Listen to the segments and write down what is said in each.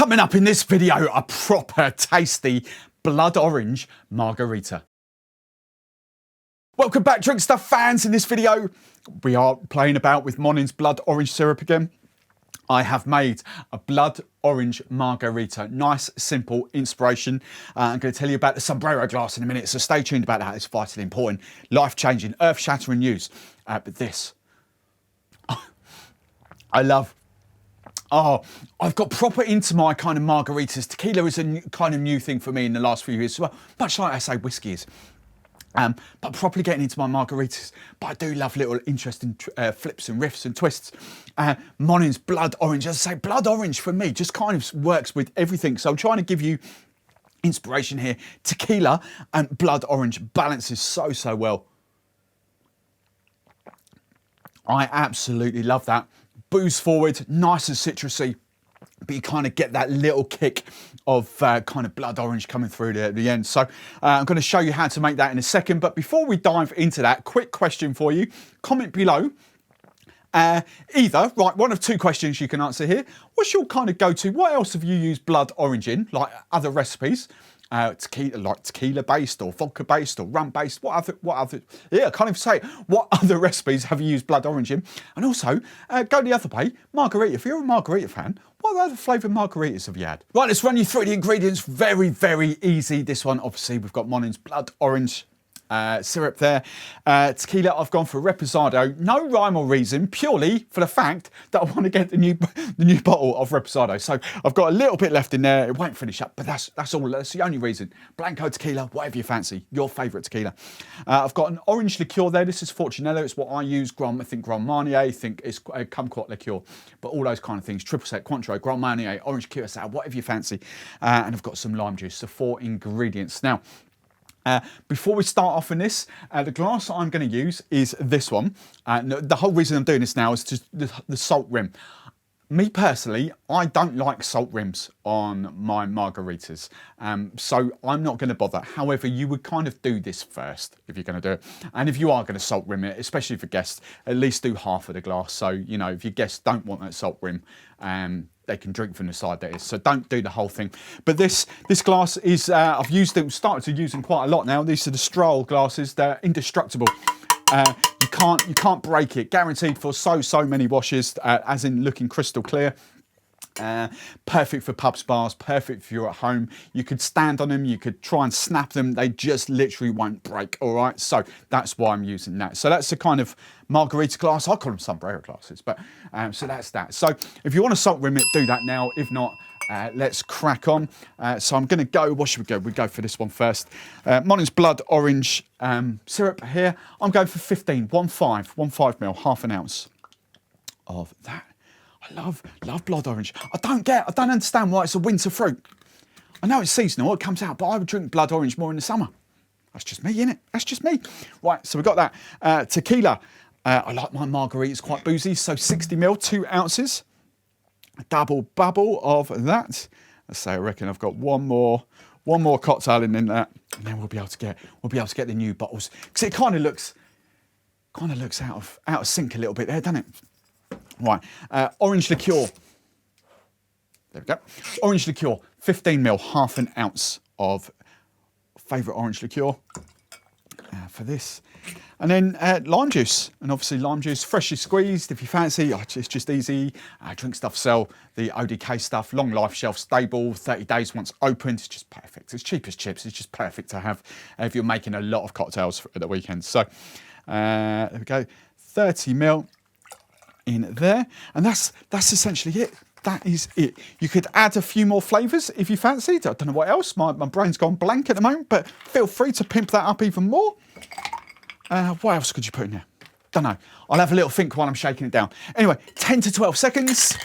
Coming up in this video, a proper tasty Blood Orange Margarita. Welcome back, Drinkstuff fans. In this video, we are playing about with Monin's Blood Orange Syrup again. I have made a Blood Orange Margarita. Nice, simple inspiration. I'm going to tell you about the sombrero glass in a minute, so stay tuned about that. It's vitally important, life-changing, earth-shattering news. But this, I love. Oh, I've got proper into my kind of margaritas. Tequila is a kind of new thing for me in the last few years as well, much like I say whiskey is. But properly getting into my margaritas. But I do love little interesting flips and riffs and twists. Monin's Blood Orange, as I say, Blood Orange for me just kind of works with everything. So I'm trying to give you inspiration here. Tequila and Blood Orange balances so well. I absolutely love that. Booze forward, nice and citrusy, but you kind of get that little kick of kind of blood orange coming through at the end. So I'm going to show you how to make that in a second. But before we dive into that, quick question for you. Comment below. Either, right, one of two questions you can answer here. What's your kind of go-to? What else have you used blood orange in, like other recipes? Tequila, like tequila based or vodka based or rum based, what other, yeah, I can't even say it. What other recipes have you used blood orange in? And also, go the other way, margarita. If you're a margarita fan, what other flavoured margaritas have you had? Right, let's run you through the ingredients. Very easy. This one, obviously, we've got Monin's Blood Orange syrup there. Tequila, I've gone for Reposado. No rhyme or reason, purely for the fact that I want to get the new bottle of Reposado. So I've got a little bit left in there. It won't finish up, but that's all. That's the only reason. Blanco tequila, whatever you fancy, your favourite tequila. I've got an orange liqueur there. This is Fortunello. It's what I use. I think Grand Marnier. I think it's a kumquat liqueur, but all those kind of things. Triple sec, Cointreau, Grand Marnier, orange curacao, whatever you fancy. And I've got some lime juice. So 4 ingredients. Now, before we start off in this, the glass I'm going to use is this one. The whole reason I'm doing this now is just the salt rim. Me personally, I don't like salt rims on my margaritas, so I'm not going to bother. However, you would kind of do this first if you're going to do it. And if you are going to salt rim it, especially for guests, at least do half of the glass. So, you know, if your guests don't want that salt rim, they can drink from the side that is. So don't do the whole thing. But this glass is, I've used them, started to use them quite a lot now. These are the Strahl glasses. They're indestructible. You can't break it. Guaranteed for so many washes, as in looking crystal clear. Perfect for pubs, bars, perfect if you're at home. You could stand on them, you could try and snap them. They just literally won't break, all right? So that's why I'm using that. So that's the kind of margarita glass. I call them sombrero glasses, but so that's that. So if you want to salt rim it, do that now. If not, let's crack on. So I'm going to go, what should we go? We go for this one first. Monin's Blood Orange syrup here. I'm going for 15 ml, half an ounce of that. I love blood orange. I don't understand why it's a winter fruit. I know it's seasonal, it comes out, but I would drink blood orange more in the summer. That's just me, innit? That's just me. Right, so we've got that. Tequila. I like my margaritas quite boozy, so 60 ml, 2 ounces. A double bubble of that. Let's say I reckon I've got one more cocktail in that, and then we'll be able to get the new bottles. Because it kind of looks out of sync a little bit there, doesn't it? Right, orange liqueur. There we go. Orange liqueur, 15 ml, half an ounce of favourite orange liqueur for this. And then lime juice, and obviously lime juice, freshly squeezed if you fancy. It's just easy. Drinkstuff sell the ODK stuff, long life, shelf stable, 30 days once opened. It's just perfect. It's cheap as chips. It's just perfect to have if you're making a lot of cocktails at the weekend. So there we go, 30 ml. In there, and that's essentially it. That is it. You could add a few more flavours if you fancied. I don't know what else. My brain's gone blank at the moment, but feel free to pimp that up even more. What else could you put in there? Don't know. I'll have a little think while I'm shaking it down. Anyway, 10 to 12 seconds.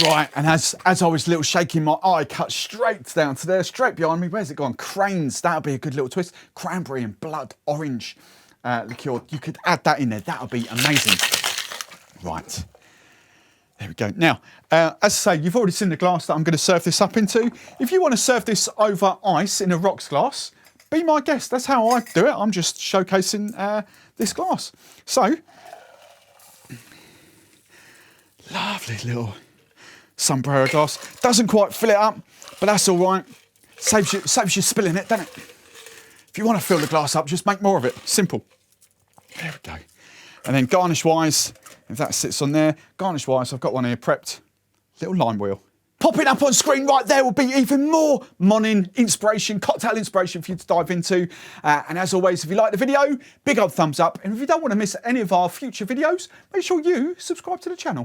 Right, and as I was little shaking, my eye cut straight down to there, straight behind me. Where's it gone? Cranes. That'll be a good little twist. Cranberry and blood orange. Liqueur, you could add that in there. That would be amazing. Right, there we go. Now, as I say, you've already seen the glass that I'm going to serve this up into. If you want to serve this over ice in a rocks glass, be my guest. That's how I do it. I'm just showcasing this glass. So, lovely little sombrero glass. Doesn't quite fill it up, but that's all right. Saves you spilling it, doesn't it? If you want to fill the glass up, just make more of it. Simple. There we go. And then garnish-wise, if that sits on there, garnish-wise, I've got one here prepped. Little lime wheel. Popping up on screen right there will be even more Monin inspiration, cocktail inspiration for you to dive into. And as always, if you like the video, big old thumbs up. And if you don't want to miss any of our future videos, make sure you subscribe to the channel.